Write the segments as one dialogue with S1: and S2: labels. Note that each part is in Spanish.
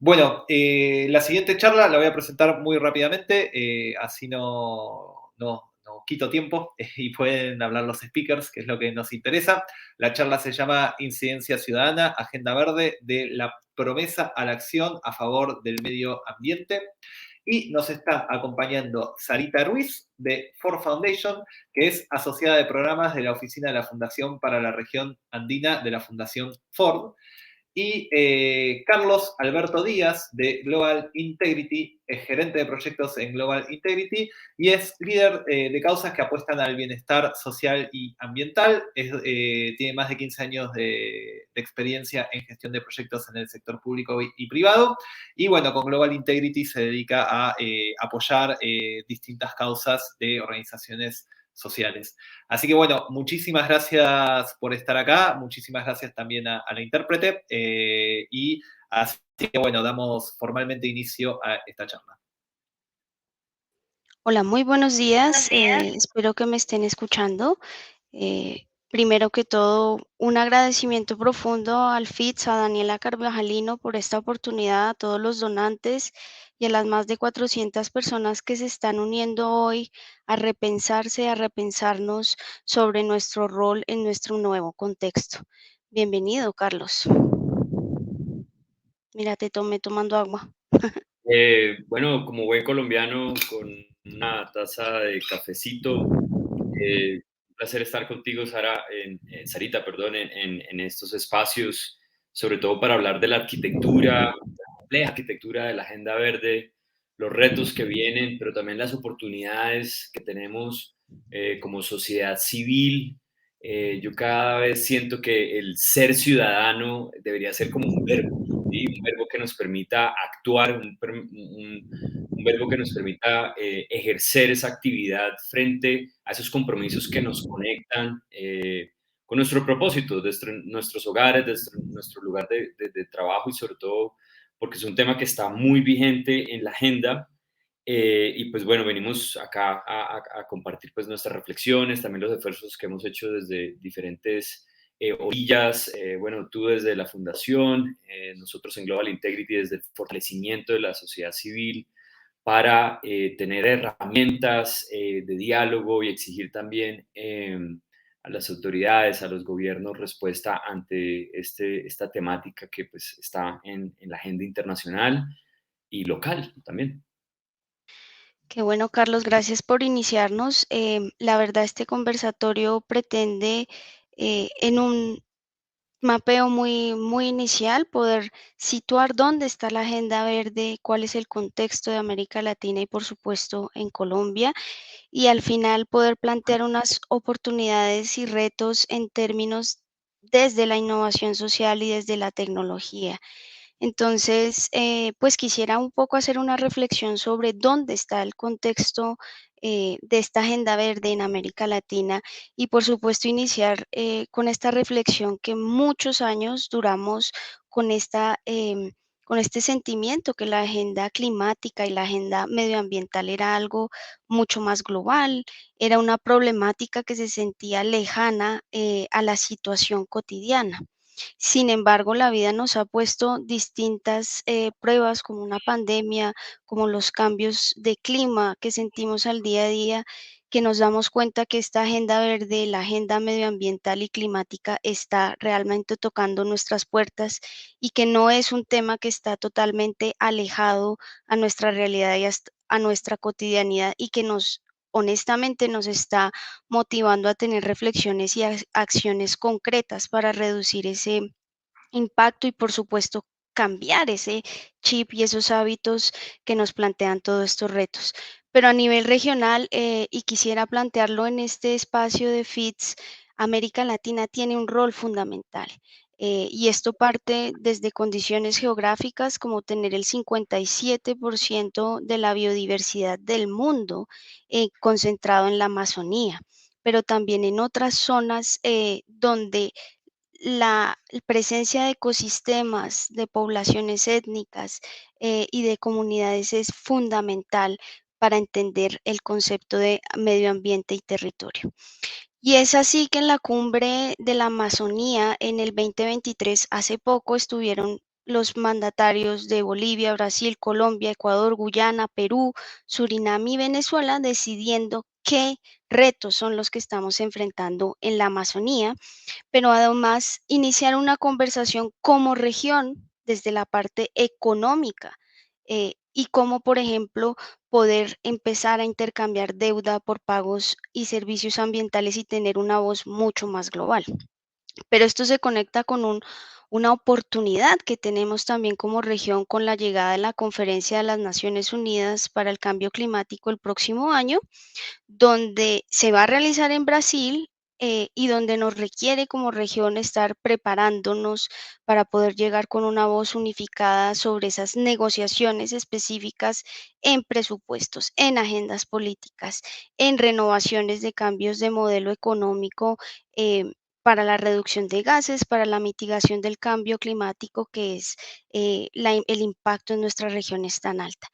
S1: Bueno, la siguiente charla la voy a presentar muy rápidamente, así no quito tiempo y pueden hablar los speakers, que es lo que nos interesa. La charla se llama Incidencia Ciudadana, Agenda Verde, de la promesa a la acción a favor del medio ambiente. Y nos está acompañando Sarita Ruiz de Ford Foundation, que es asociada de programas de la Oficina de la Fundación para la Región Andina de la Fundación Ford. Y Carlos Alberto Díaz de Global Integrity, es gerente de proyectos en Global Integrity y es líder de causas que apuestan al bienestar social y ambiental. Tiene más de 15 años de experiencia en gestión de proyectos en el sector público y privado. Y bueno, con Global Integrity se dedica a apoyar distintas causas de organizaciones sociales. Así que bueno, muchísimas gracias por estar acá, muchísimas gracias también a la intérprete y así que bueno, damos formalmente inicio a esta charla.
S2: Hola, muy buenos días. Espero que me estén escuchando. Primero que todo, un agradecimiento profundo al FITS, a Daniela Carvajalino por esta oportunidad, a todos los donantes y a las más de 400 personas que se están uniendo hoy a repensarse, a repensarnos sobre nuestro rol en nuestro nuevo contexto. Bienvenido, Carlos. Mira, te tomé tomando agua.
S3: Bueno, como buen colombiano, con una taza de cafecito, un placer estar contigo, Sarita, perdón, en estos espacios, sobre todo para hablar de la arquitectura, la compleja arquitectura de la Agenda Verde, los retos que vienen, pero también las oportunidades que tenemos como sociedad civil. Yo cada vez siento que el ser ciudadano debería ser como un verbo, ¿sí? Un verbo que nos permita actuar, un verbo que nos permita ejercer esa actividad frente a esos compromisos que nos conectan con nuestro propósito, desde nuestros hogares, desde nuestro lugar de trabajo y sobre todo porque es un tema que está muy vigente en la agenda. Y pues bueno, venimos acá a compartir pues nuestras reflexiones, también los esfuerzos que hemos hecho desde diferentes orillas, bueno, tú desde la fundación, nosotros en Global Integrity desde el fortalecimiento de la sociedad civil para tener herramientas de diálogo y exigir también a las autoridades, a los gobiernos respuesta ante esta temática que pues está en la agenda internacional y local también.
S2: Qué bueno, Carlos, gracias por iniciarnos. La verdad, este conversatorio pretende, en un mapeo muy inicial, poder situar dónde está la agenda verde, cuál es el contexto de América Latina y, por supuesto, en Colombia, y al final poder plantear unas oportunidades y retos en términos desde la innovación social y desde la tecnología. Entonces, pues quisiera un poco hacer una reflexión sobre dónde está el contexto de esta agenda verde en América Latina y por supuesto iniciar con esta reflexión que muchos años duramos con con este sentimiento que la agenda climática y la agenda medioambiental era algo mucho más global, era una problemática que se sentía lejana a la situación cotidiana. Sin embargo, la vida nos ha puesto distintas pruebas como una pandemia, como los cambios de clima que sentimos al día a día, que nos damos cuenta que esta agenda verde, la agenda medioambiental y climática está realmente tocando nuestras puertas y que no es un tema que está totalmente alejado a nuestra realidad y a nuestra cotidianidad y que honestamente nos está motivando a tener reflexiones y acciones concretas para reducir ese impacto y, por supuesto, cambiar ese chip y esos hábitos que nos plantean todos estos retos. Pero a nivel regional, y quisiera plantearlo en este espacio de FITS, América Latina tiene un rol fundamental. Y esto parte desde condiciones geográficas como tener el 57% de la biodiversidad del mundo concentrado en la Amazonía, pero también en otras zonas donde la presencia de ecosistemas, de poblaciones étnicas y de comunidades es fundamental para entender el concepto de medio ambiente y territorio. Y es así que en la cumbre de la Amazonía en el 2023, hace poco estuvieron los mandatarios de Bolivia, Brasil, Colombia, Ecuador, Guyana, Perú, Surinam y Venezuela decidiendo qué retos son los que estamos enfrentando en la Amazonía, pero además iniciar una conversación como región desde la parte económica, y cómo, por ejemplo, poder empezar a intercambiar deuda por pagos y servicios ambientales y tener una voz mucho más global. Pero esto se conecta con una oportunidad que tenemos también como región con la llegada de la Conferencia de las Naciones Unidas para el Cambio Climático el próximo año, donde se va a realizar en Brasil, y donde nos requiere como región estar preparándonos para poder llegar con una voz unificada sobre esas negociaciones específicas en presupuestos, en agendas políticas, en renovaciones de cambios de modelo económico, para la reducción de gases, para la mitigación del cambio climático, que es el impacto en nuestra región es tan alta.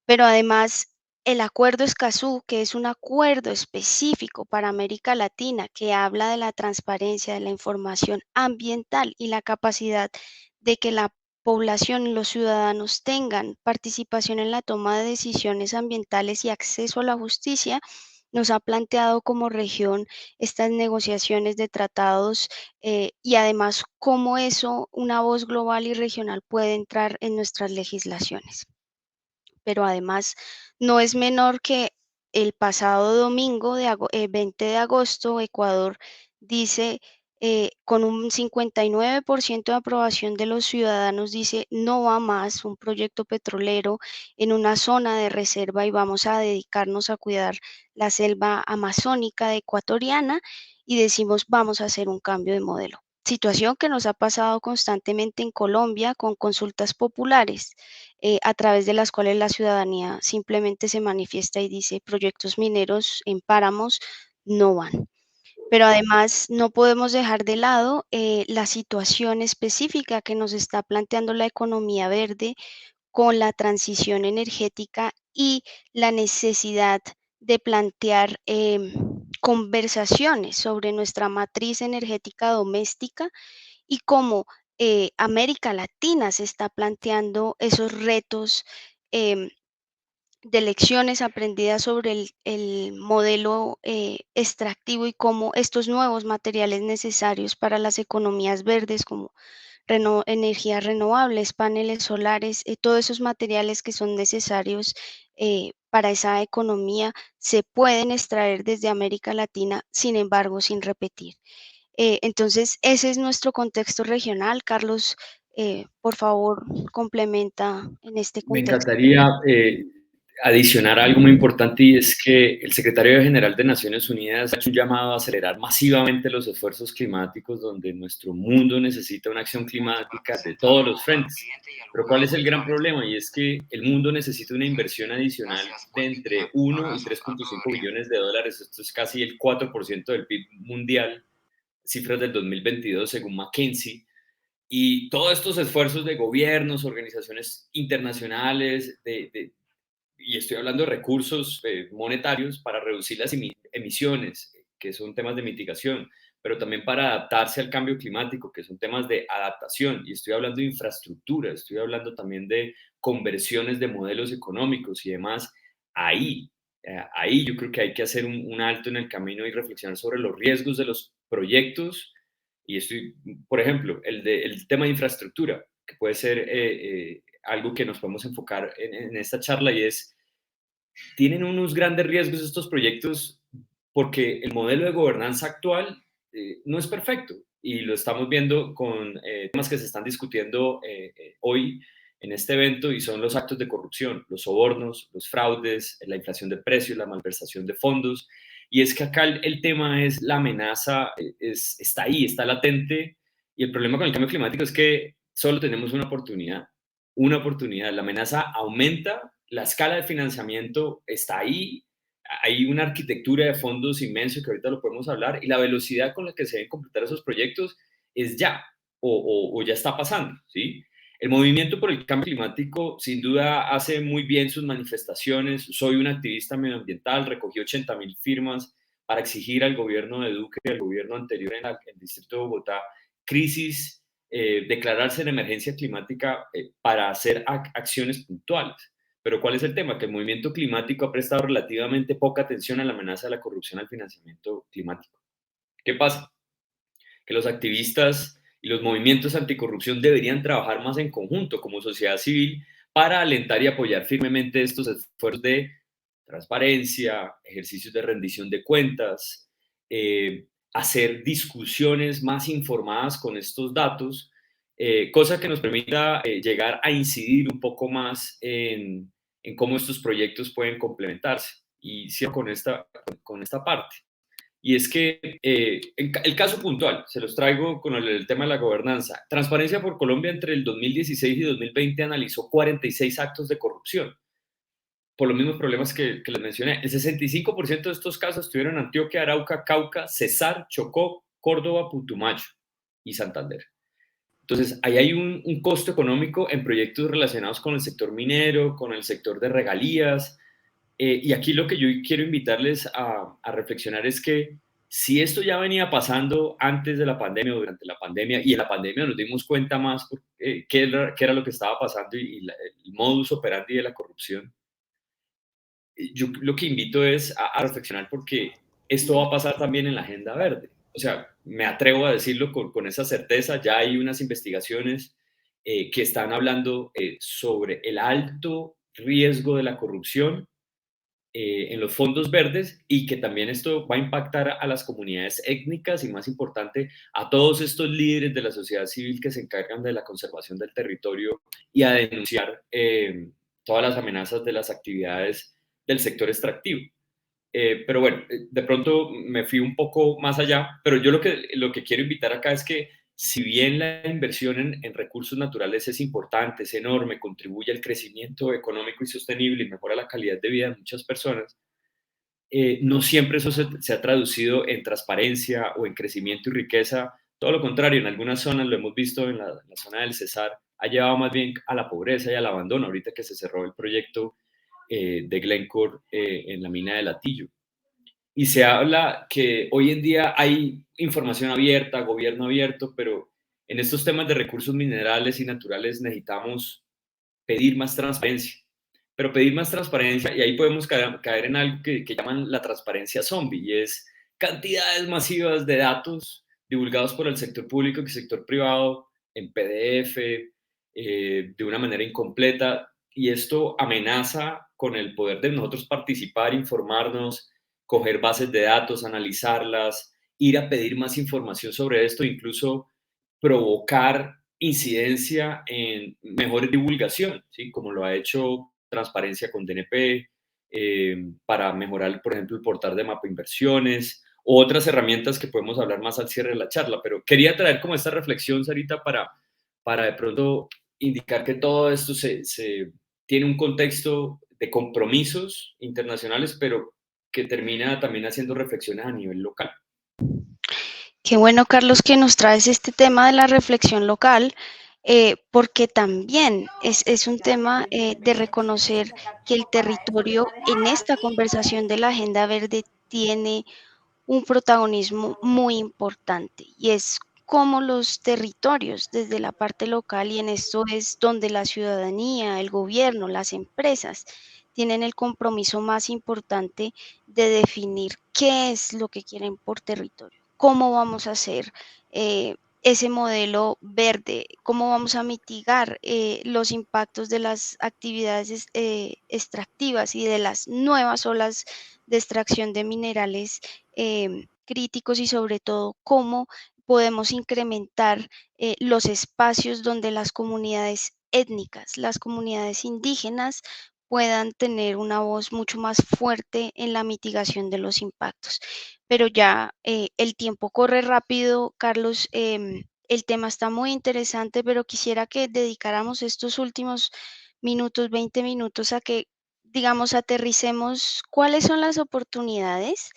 S2: Pero además, el Acuerdo Escazú, que es un acuerdo específico para América Latina, que habla de la transparencia, de la información ambiental y la capacidad de que la población y los ciudadanos tengan participación en la toma de decisiones ambientales y acceso a la justicia, nos ha planteado como región estas negociaciones de tratados, y además cómo eso, una voz global y regional, puede entrar en nuestras legislaciones. Pero además no es menor que el pasado domingo 20 de agosto, Ecuador dice, con un 59% de aprobación de los ciudadanos, dice no va más un proyecto petrolero en una zona de reserva y vamos a dedicarnos a cuidar la selva amazónica ecuatoriana, y decimos vamos a hacer un cambio de modelo. Situación que nos ha pasado constantemente en Colombia con consultas populares, a través de las cuales la ciudadanía simplemente se manifiesta y dice proyectos mineros en páramos no van. Pero además no podemos dejar de lado la situación específica que nos está planteando la economía verde con la transición energética y la necesidad de plantear conversaciones sobre nuestra matriz energética doméstica y cómo América Latina se está planteando esos retos, em, de lecciones aprendidas sobre el modelo extractivo y cómo estos nuevos materiales necesarios para las economías verdes como energías renovables, paneles solares, todos esos materiales que son necesarios para esa economía se pueden extraer desde América Latina, sin embargo, sin repetir. Entonces, ese es nuestro contexto regional. Carlos, por favor, complementa en este
S3: Me
S2: contexto.
S3: encantaría adicionar algo muy importante, y es que el secretario general de Naciones Unidas ha hecho un llamado a acelerar masivamente los esfuerzos climáticos, donde nuestro mundo necesita una acción climática de todos los frentes. Pero ¿cuál es el gran problema? Y es que el mundo necesita una inversión adicional de entre 1 y 3.5 billones de dólares. Esto es casi el 4% del PIB mundial, cifras del 2022 según McKinsey. Y todos estos esfuerzos de gobiernos, organizaciones internacionales, y estoy hablando de recursos monetarios para reducir las emisiones, que son temas de mitigación, pero también para adaptarse al cambio climático, que son temas de adaptación. Y estoy hablando de infraestructura, estoy hablando también de conversiones de modelos económicos y demás. Ahí, ahí yo creo que hay que hacer un alto en el camino y reflexionar sobre los riesgos de los proyectos. Y estoy, por ejemplo, el tema de infraestructura, que puede ser algo que nos podemos enfocar en esta charla, y es, tienen unos grandes riesgos estos proyectos porque el modelo de gobernanza actual no es perfecto, y lo estamos viendo con temas que se están discutiendo hoy en este evento, y son los actos de corrupción, los sobornos, los fraudes, la inflación de precios, la malversación de fondos. Y es que acá el tema es la amenaza, está ahí, está latente, y el problema con el cambio climático es que solo tenemos una oportunidad. La amenaza aumenta, la escala de financiamiento está ahí, hay una arquitectura de fondos inmenso que ahorita lo podemos hablar, y la velocidad con la que se deben completar esos proyectos es ya, o ya está pasando, ¿sí? El movimiento por el cambio climático sin duda hace muy bien sus manifestaciones. Soy un activista medioambiental, recogí 80.000 firmas para exigir al gobierno de Duque, al gobierno anterior en el distrito de Bogotá, crisis declararse en emergencia climática para hacer acciones puntuales. Pero ¿cuál es el tema? Que el movimiento climático ha prestado relativamente poca atención a la amenaza de la corrupción al financiamiento climático. ¿Qué pasa? Que los activistas y los movimientos anticorrupción deberían trabajar más en conjunto como sociedad civil para alentar y apoyar firmemente estos esfuerzos de transparencia, ejercicios de rendición de cuentas, hacer discusiones más informadas con estos datos, cosa que nos permita llegar a incidir un poco más en cómo estos proyectos pueden complementarse. Y cierro con esta parte. Y es que el caso puntual, se los traigo con el tema de la gobernanza. Transparencia por Colombia entre el 2016 y 2020 analizó 46 actos de corrupción por los mismos problemas que les mencioné. El 65% de estos casos estuvieron en Antioquia, Arauca, Cauca, Cesar, Chocó, Córdoba, Putumayo y Santander. Entonces, ahí hay un costo económico en proyectos relacionados con el sector minero, con el sector de regalías, y aquí lo que yo quiero invitarles a reflexionar es que si esto ya venía pasando antes de la pandemia o durante la pandemia, y en la pandemia nos dimos cuenta más qué era lo que estaba pasando y el modus operandi de la corrupción, yo lo que invito es a reflexionar porque esto va a pasar también en la agenda verde. O sea, me atrevo a decirlo con esa certeza, ya hay unas investigaciones que están hablando sobre el alto riesgo de la corrupción en los fondos verdes y que también esto va a impactar a las comunidades étnicas y, más importante, a todos estos líderes de la sociedad civil que se encargan de la conservación del territorio y a denunciar todas las amenazas de las actividades del sector extractivo. Pero bueno, de pronto me fui un poco más allá, pero yo lo que quiero invitar acá es que si bien la inversión en recursos naturales es importante, es enorme, contribuye al crecimiento económico y sostenible y mejora la calidad de vida de muchas personas, no siempre eso se ha traducido en transparencia o en crecimiento y riqueza. Todo lo contrario, en algunas zonas, lo hemos visto en la zona del Cesar, ha llevado más bien a la pobreza y al abandono, ahorita que se cerró el proyecto de Glencore en la mina de Latillo. Y se habla que hoy en día hay información abierta, gobierno abierto, pero en estos temas de recursos minerales y naturales necesitamos pedir más transparencia. Pero pedir más transparencia, y ahí podemos caer en algo que llaman la transparencia zombie, y es cantidades masivas de datos divulgados por el sector público y el sector privado en PDF, de una manera incompleta, y esto amenaza con el poder de nosotros participar, informarnos, coger bases de datos, analizarlas, ir a pedir más información sobre esto, incluso provocar incidencia en mejor divulgación, ¿sí? Como lo ha hecho Transparencia con DNP, para mejorar, por ejemplo, el portal de Mapa Inversiones, o otras herramientas que podemos hablar más al cierre de la charla. Pero quería traer como esta reflexión, Sarita, para de pronto indicar que todo esto se tiene un contexto de compromisos internacionales, pero que termina también haciendo reflexiones a nivel local.
S2: Qué bueno, Carlos, que nos traes este tema de la reflexión local, porque también es un tema de reconocer que el territorio en esta conversación de la Agenda Verde tiene un protagonismo muy importante y es como los territorios desde la parte local, y en esto es donde la ciudadanía, el gobierno, las empresas tienen el compromiso más importante de definir qué es lo que quieren por territorio, cómo vamos a hacer ese modelo verde, cómo vamos a mitigar los impactos de las actividades extractivas y de las nuevas olas de extracción de minerales críticos, y sobre todo cómo podemos incrementar los espacios donde las comunidades étnicas, las comunidades indígenas puedan tener una voz mucho más fuerte en la mitigación de los impactos. Pero ya el tiempo corre rápido, Carlos. El tema está muy interesante, pero quisiera que dedicáramos estos últimos minutos, 20 minutos, a que, digamos, aterricemos cuáles son las oportunidades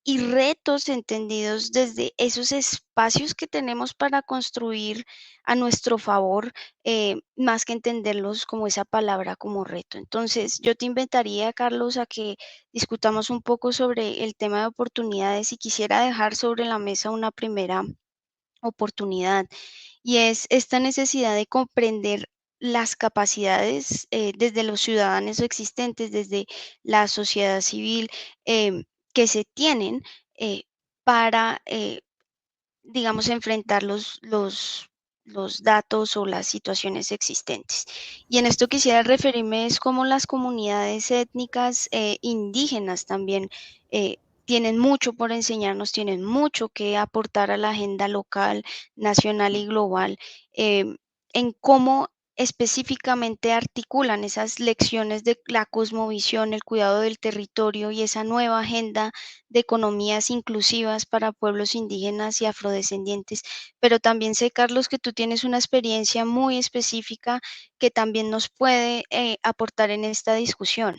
S2: y retos entendidos desde esos espacios que tenemos para construir a nuestro favor, más que entenderlos como esa palabra como reto. Entonces, yo te invitaría, Carlos, a que discutamos un poco sobre el tema de oportunidades, y quisiera dejar sobre la mesa una primera oportunidad, y es esta necesidad de comprender las capacidades desde los ciudadanos existentes, desde la sociedad civil que se tienen para digamos, enfrentar los datos o las situaciones existentes. Y en esto quisiera referirme es cómo las comunidades étnicas indígenas también tienen mucho por enseñarnos, tienen mucho que aportar a la agenda local, nacional y global, en cómo específicamente articulan esas lecciones de la cosmovisión, el cuidado del territorio y esa nueva agenda de economías inclusivas para pueblos indígenas y afrodescendientes. Pero también sé, Carlos, que tú tienes una experiencia muy específica que también nos puede aportar en esta discusión.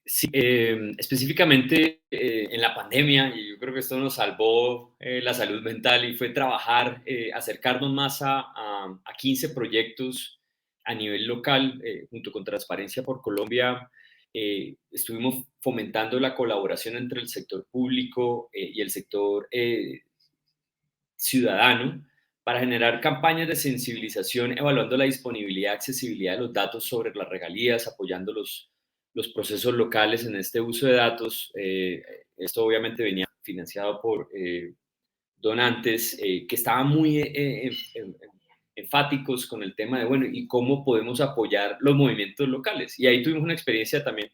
S3: Sí, específicamente en la pandemia, y yo creo que esto nos salvó la salud mental y fue trabajar, acercarnos más a 15 proyectos a nivel local, junto con Transparencia por Colombia. Estuvimos fomentando la colaboración entre el sector público y el sector ciudadano para generar campañas de sensibilización, evaluando la disponibilidad y accesibilidad de los datos sobre las regalías, apoyando los procesos locales en este uso de datos. Esto obviamente venía financiado por donantes que estaban muy enfáticos con el tema de, bueno, ¿y cómo podemos apoyar los movimientos locales? Y ahí tuvimos una experiencia también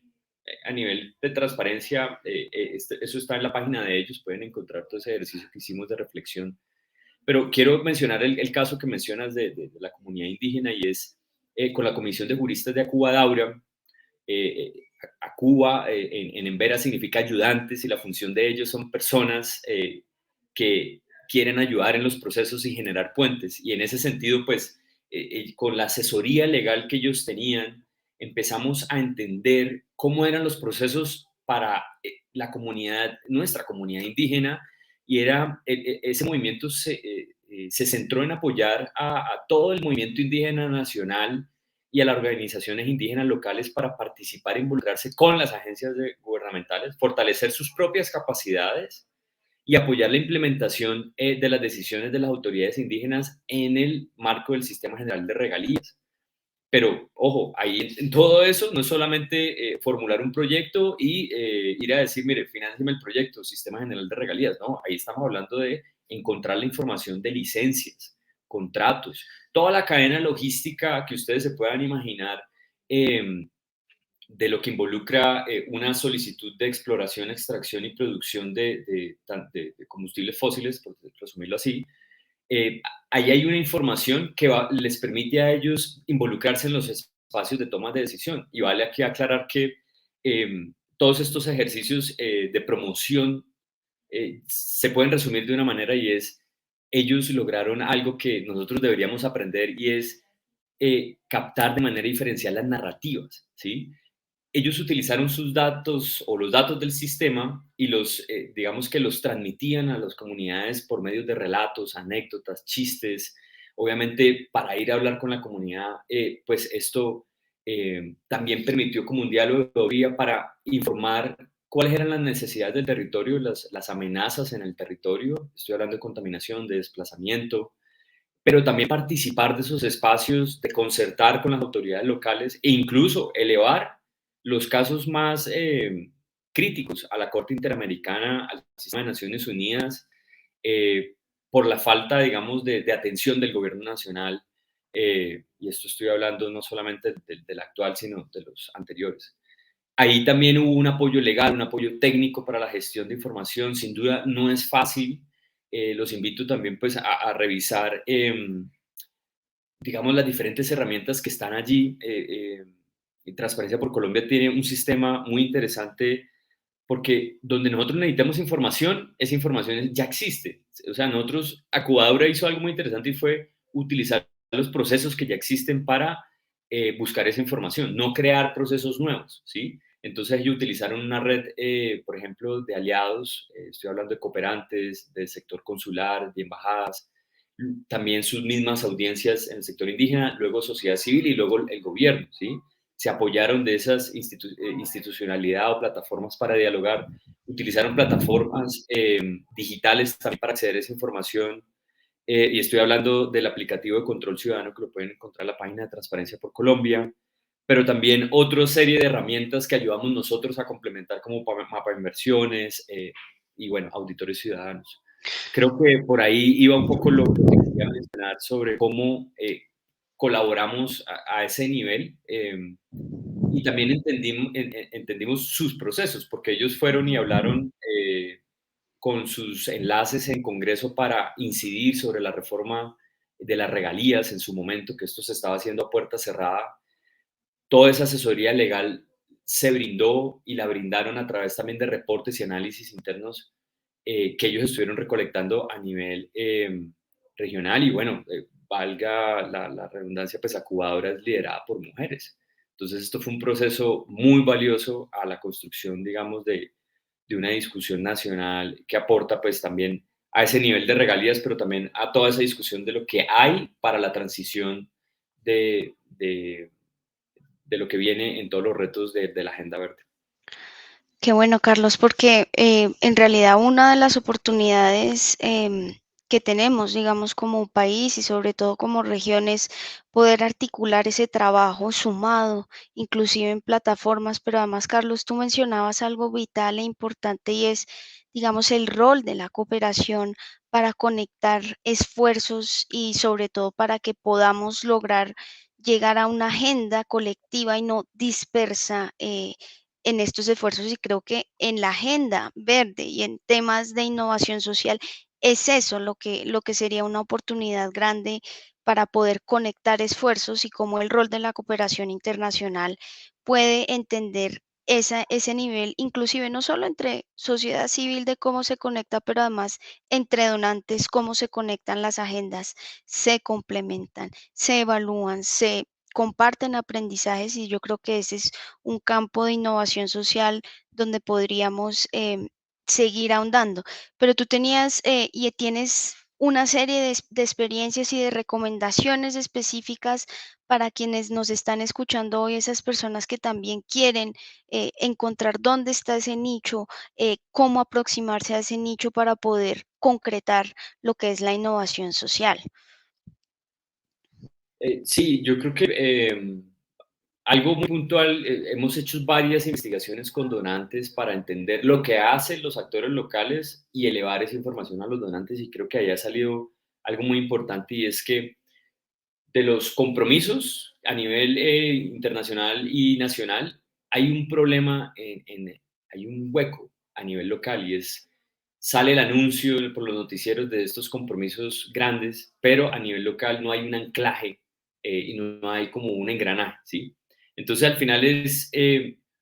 S3: a nivel de transparencia. Eso está en la página de ellos, pueden encontrar todo ese ejercicio que hicimos de reflexión. Pero quiero mencionar el caso que mencionas de la comunidad indígena, y es con la Comisión de Juristas de Acuba Daura. Acuba en Embera significa ayudantes, y la función de ellos son personas que quieren ayudar en los procesos y generar puentes. Y en ese sentido, pues, con la asesoría legal que ellos tenían, empezamos a entender cómo eran los procesos para la comunidad, nuestra comunidad indígena, y era, ese movimiento se centró en apoyar a todo el movimiento indígena nacional y a las organizaciones indígenas locales para participar e involucrarse con las agencias gubernamentales, fortalecer sus propias capacidades y apoyar la implementación de las decisiones de las autoridades indígenas en el marco del Sistema General de Regalías. Pero, ojo, ahí en todo eso no es solamente formular un proyecto y ir a decir, mire, financiame el proyecto, Sistema General de Regalías, no, ahí estamos hablando de encontrar la información de licencias, contratos, toda la cadena logística que ustedes se puedan imaginar, de lo que involucra una solicitud de exploración, extracción y producción de combustibles fósiles, por resumirlo así. eh, Ahí hay una información que les permite a ellos involucrarse en los espacios de toma de decisión. Y vale aquí aclarar que todos estos ejercicios de promoción se pueden resumir de una manera, y es, ellos lograron algo que nosotros deberíamos aprender, y es captar de manera diferencial las narrativas, ¿sí? Ellos utilizaron sus datos o los datos del sistema y digamos que los transmitían a las comunidades por medio de relatos, anécdotas, chistes. Obviamente, para ir a hablar con la comunidad, pues esto también permitió como un diálogo de vía para informar cuáles eran las necesidades del territorio, las amenazas en el territorio. Estoy hablando de contaminación, de desplazamiento, pero también participar de esos espacios, de concertar con las autoridades locales e incluso elevar los casos más críticos a la Corte Interamericana, al Sistema de Naciones Unidas, eh, por la falta, digamos, de atención del gobierno nacional. Y esto estoy hablando no solamente del actual, sino de los anteriores. Ahí también hubo un apoyo legal, un apoyo técnico para la gestión de información. Sin duda no es fácil. Los invito también pues a revisar, digamos, las diferentes herramientas que están allí. Transparencia por Colombia tiene un sistema muy interesante, porque donde nosotros necesitamos información, esa información ya existe. O sea, nosotros, Acubadura hizo algo muy interesante, y fue utilizar los procesos que ya existen para buscar esa información, no crear procesos nuevos, ¿sí? Entonces ellos utilizaron una red, por ejemplo, de aliados. Estoy hablando de cooperantes, del sector consular, de embajadas, también sus mismas audiencias en el sector indígena, luego sociedad civil y luego el gobierno, ¿sí? se apoyaron de esas institucionalidad o plataformas para dialogar, utilizaron plataformas digitales también para acceder a esa información. Y estoy hablando del aplicativo de control ciudadano que lo pueden encontrar en la página de Transparencia por Colombia, pero también otra serie de herramientas que ayudamos nosotros a complementar como mapa de inversiones y bueno, auditores ciudadanos. Creo que por ahí iba un poco lo que quería mencionar sobre cómo colaboramos a ese nivel y también entendimos sus procesos, porque ellos fueron y hablaron con sus enlaces en Congreso para incidir sobre la reforma de las regalías en su momento, que esto se estaba haciendo a puerta cerrada. Toda esa asesoría legal se brindó y la brindaron a través también de reportes y análisis internos que ellos estuvieron recolectando a nivel regional y bueno, valga la redundancia, pues Acubadora es liderada por mujeres. Entonces esto fue un proceso muy valioso a la construcción, digamos, de una discusión nacional que aporta pues también a ese nivel de regalías, pero también a toda esa discusión de lo que hay para la transición de lo que viene en todos los retos de la Agenda Verde.
S2: Qué bueno, Carlos, porque en realidad una de las oportunidades que tenemos, digamos, como país y sobre todo como región es poder articular ese trabajo sumado, inclusive en plataformas, pero además, Carlos, tú mencionabas algo vital e importante y es, digamos, el rol de la cooperación para conectar esfuerzos y sobre todo para que podamos lograr llegar a una agenda colectiva y no dispersa. En estos esfuerzos y creo que en la agenda verde y en temas de innovación social es eso lo que sería una oportunidad grande para poder conectar esfuerzos y cómo el rol de la cooperación internacional puede entender ese nivel, inclusive no solo entre sociedad civil de cómo se conecta, pero además entre donantes, cómo se conectan las agendas, se complementan, se evalúan, se comparten aprendizajes y yo creo que ese es un campo de innovación social donde podríamos seguir ahondando. Pero tú tenías y tienes una serie de experiencias y de recomendaciones específicas para quienes nos están escuchando hoy, esas personas que también quieren encontrar dónde está ese nicho, cómo aproximarse a ese nicho para poder concretar lo que es la innovación social.
S3: Sí, yo creo que algo muy puntual, hemos hecho varias investigaciones con donantes para entender lo que hacen los actores locales y elevar esa información a los donantes y creo que ahí ha salido algo muy importante y es que de los compromisos a nivel internacional y nacional, hay un problema, hay un hueco a nivel local y es, sale el anuncio por los noticieros de estos compromisos grandes, pero a nivel local no hay un anclaje y no hay como un engranaje, ¿sí? Entonces al final es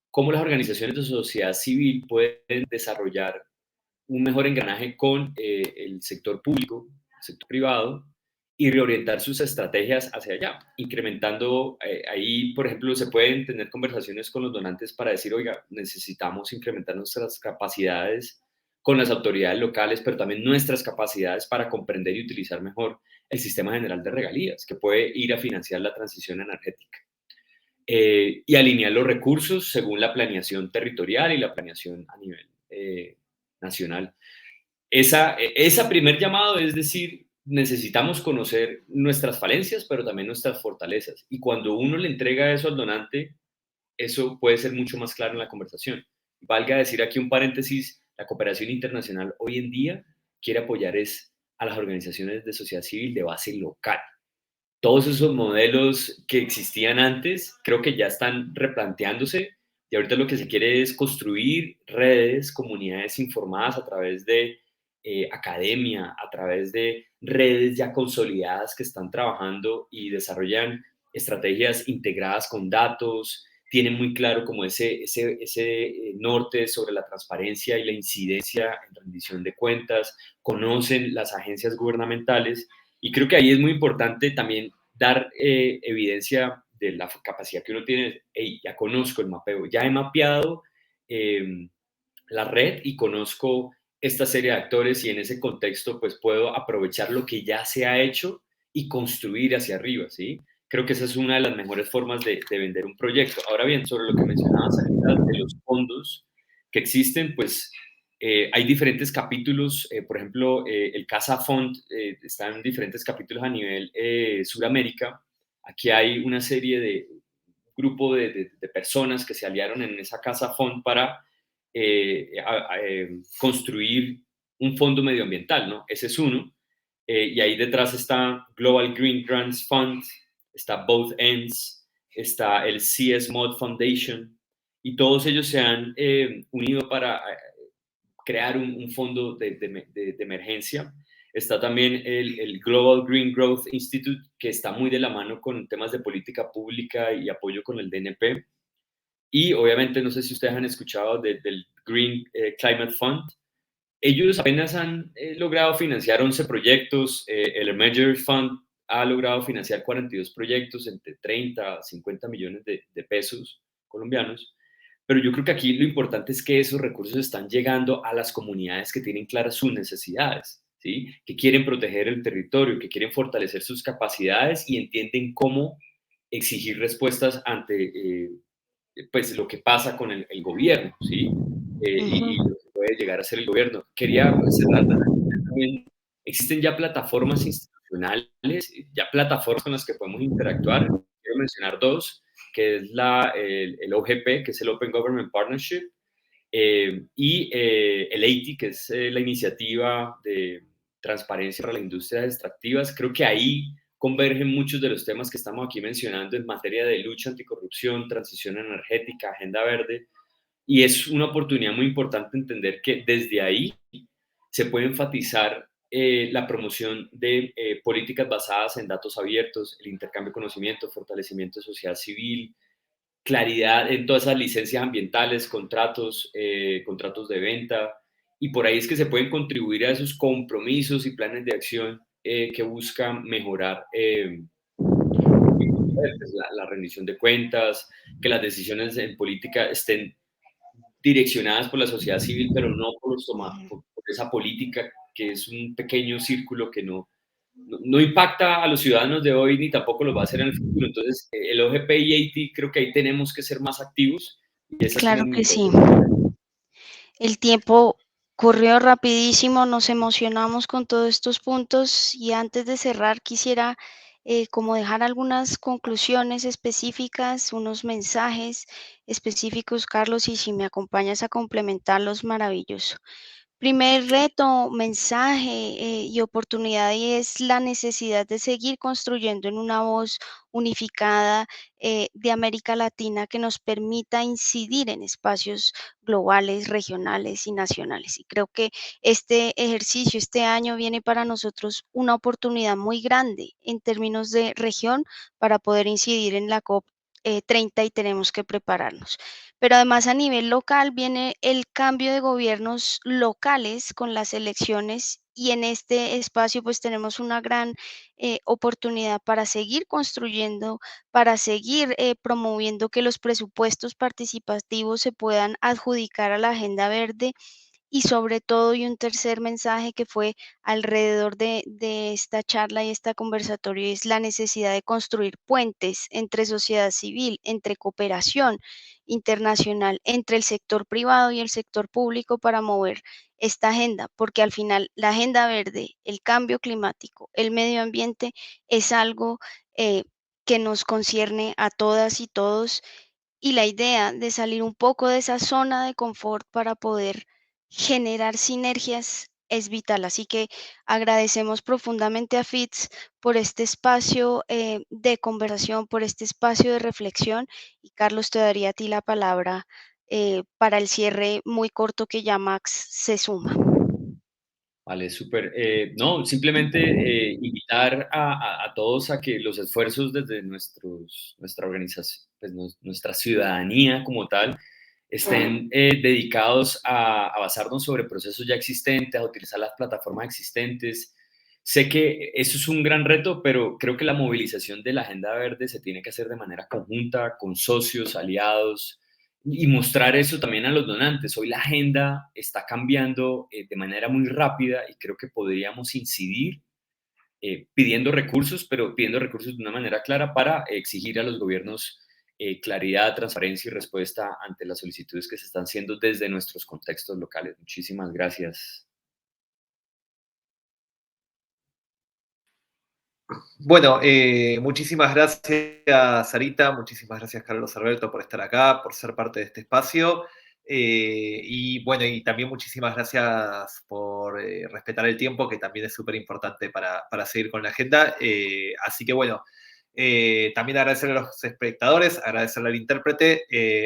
S3: cómo las organizaciones de sociedad civil pueden desarrollar un mejor engranaje con el sector público, el sector privado, y reorientar sus estrategias hacia allá, incrementando, ahí, por ejemplo, se pueden tener conversaciones con los donantes para decir, oiga, necesitamos incrementar nuestras capacidades con las autoridades locales, pero también nuestras capacidades para comprender y utilizar mejor el sistema general de regalías, que puede ir a financiar la transición energética. Y alinear los recursos según la planeación territorial y la planeación a nivel nacional. Esa primer llamado es decir, necesitamos conocer nuestras falencias, pero también nuestras fortalezas. Y cuando uno le entrega eso al donante, eso puede ser mucho más claro en la conversación. Valga decir aquí un paréntesis, la cooperación internacional hoy en día quiere apoyar es a las organizaciones de sociedad civil de base local. Todos esos modelos que existían antes creo que ya están replanteándose y ahorita lo que se quiere es construir redes, comunidades informadas a través de academia, a través de redes ya consolidadas que están trabajando y desarrollan estrategias integradas con datos, tienen muy claro como ese norte sobre la transparencia y la incidencia en rendición de cuentas, conocen las agencias gubernamentales y creo que ahí es muy importante también dar evidencia de la capacidad que uno tiene. Hey, ya conozco el mapeo, ya he mapeado la red y conozco esta serie de actores y en ese contexto pues puedo aprovechar lo que ya se ha hecho y construir hacia arriba, ¿sí? creo que esa es una de las mejores formas de vender un proyecto. Ahora bien, sobre lo que mencionabas ahorita de los fondos que existen, pues hay diferentes capítulos, por ejemplo, el Casa Fund está en diferentes capítulos a nivel Suramérica. Aquí hay una serie de grupo de personas que se aliaron en esa Casa Fund para construir un fondo medioambiental, ¿no? Ese es uno. Y ahí detrás está Global Green Grants Fund, está Both Ends, está el CS Mod Foundation, y todos ellos se han unido para crear un fondo de emergencia. Está también el Global Green Growth Institute, que está muy de la mano con temas de política pública y apoyo con el DNP. Y obviamente, no sé si ustedes han escuchado del Green Climate Fund. Ellos apenas han logrado financiar 11 proyectos. El Emerger Fund ha logrado financiar 42 proyectos entre 30 a 50 millones de pesos colombianos. Pero yo creo que aquí lo importante es que esos recursos están llegando a las comunidades que tienen claras sus necesidades, ¿sí? Que quieren proteger el territorio, que quieren fortalecer sus capacidades y entienden cómo exigir respuestas ante pues, lo que pasa con el gobierno, ¿sí? Y lo que puede llegar a ser el gobierno. Quería cerrar también. Existen ya plataformas institucionales, ya plataformas con las que podemos interactuar. Quiero mencionar dos, que es el OGP, que es el Open Government Partnership, y el EITI, que es la iniciativa de transparencia para las industrias extractivas. Creo que ahí convergen muchos de los temas que estamos aquí mencionando en materia de lucha anticorrupción, transición energética, agenda verde, y es una oportunidad muy importante entender que desde ahí se puede enfatizar la promoción de políticas basadas en datos abiertos, el intercambio de conocimiento, fortalecimiento de sociedad civil, claridad en todas esas licencias ambientales, contratos de venta, y por ahí es que se pueden contribuir a esos compromisos y planes de acción que buscan mejorar pues, la rendición de cuentas, que las decisiones en política estén direccionadas por la sociedad civil, pero no por esa política que es un pequeño círculo que no impacta a los ciudadanos de hoy ni tampoco lo va a hacer en el futuro. Entonces, el OGP y AT, creo que ahí tenemos que ser más activos y esa es como
S2: Claro
S3: mi
S2: que sí.
S3: propuesta.
S2: El tiempo corrió rapidísimo, nos emocionamos con todos estos puntos y antes de cerrar quisiera como dejar algunas conclusiones específicas, unos mensajes específicos, Carlos, y si me acompañas a complementarlos, maravilloso. Primer reto, mensaje y oportunidad y es la necesidad de seguir construyendo en una voz unificada de América Latina que nos permita incidir en espacios globales, regionales y nacionales. Y creo que este ejercicio, este año viene para nosotros una oportunidad muy grande en términos de región para poder incidir en la COP 30 y tenemos que prepararnos. Pero además a nivel local viene el cambio de gobiernos locales con las elecciones y en este espacio pues tenemos una gran oportunidad para seguir construyendo, para seguir promoviendo que los presupuestos participativos se puedan adjudicar a la agenda verde y sobre todo, y un tercer mensaje que fue alrededor de esta charla y esta conversatorio, es la necesidad de construir puentes entre sociedad civil, entre cooperación internacional, entre el sector privado y el sector público para mover esta agenda, porque al final la agenda verde, el cambio climático, el medio ambiente es algo que nos concierne a todas y todos y la idea de salir un poco de esa zona de confort para poder generar sinergias es vital. Así que agradecemos profundamente a FITS por este espacio de conversación, por este espacio de reflexión. Y Carlos, te daría a ti la palabra para el cierre muy corto que ya Max se suma.
S3: Vale, súper. No, simplemente invitar a todos a que los esfuerzos desde nuestra organización, pues nuestra ciudadanía como tal, estén dedicados a basarnos sobre procesos ya existentes, a utilizar las plataformas existentes. Sé que eso es un gran reto, pero creo que la movilización de la agenda verde se tiene que hacer de manera conjunta, con socios, aliados, y mostrar eso también a los donantes. Hoy la agenda está cambiando de manera muy rápida y creo que podríamos incidir pidiendo recursos, pero pidiendo recursos de una manera clara para exigir a los gobiernos claridad, transparencia y respuesta ante las solicitudes que se están haciendo desde nuestros contextos locales. Muchísimas gracias.
S1: Bueno, muchísimas gracias, Sarita, muchísimas gracias, Carlos Alberto, por estar acá, por ser parte de este espacio. Y bueno, y también muchísimas gracias por respetar el tiempo, que también es súper importante para seguir con la agenda. Así que bueno, también agradecerle a los espectadores, agradecerle al intérprete.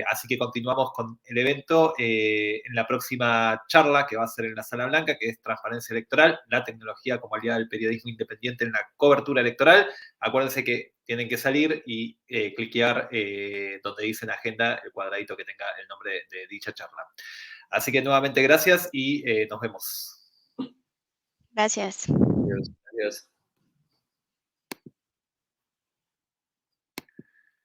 S1: Así que continuamos con el evento en la próxima charla que va a ser en la Sala Blanca, que es Transparencia Electoral, la tecnología como aliada del periodismo independiente en la cobertura electoral. Acuérdense que tienen que salir y cliquear donde dice en agenda el cuadradito que tenga el nombre de dicha charla. Así que nuevamente gracias y nos vemos.
S2: Gracias.
S3: Adiós. Adiós.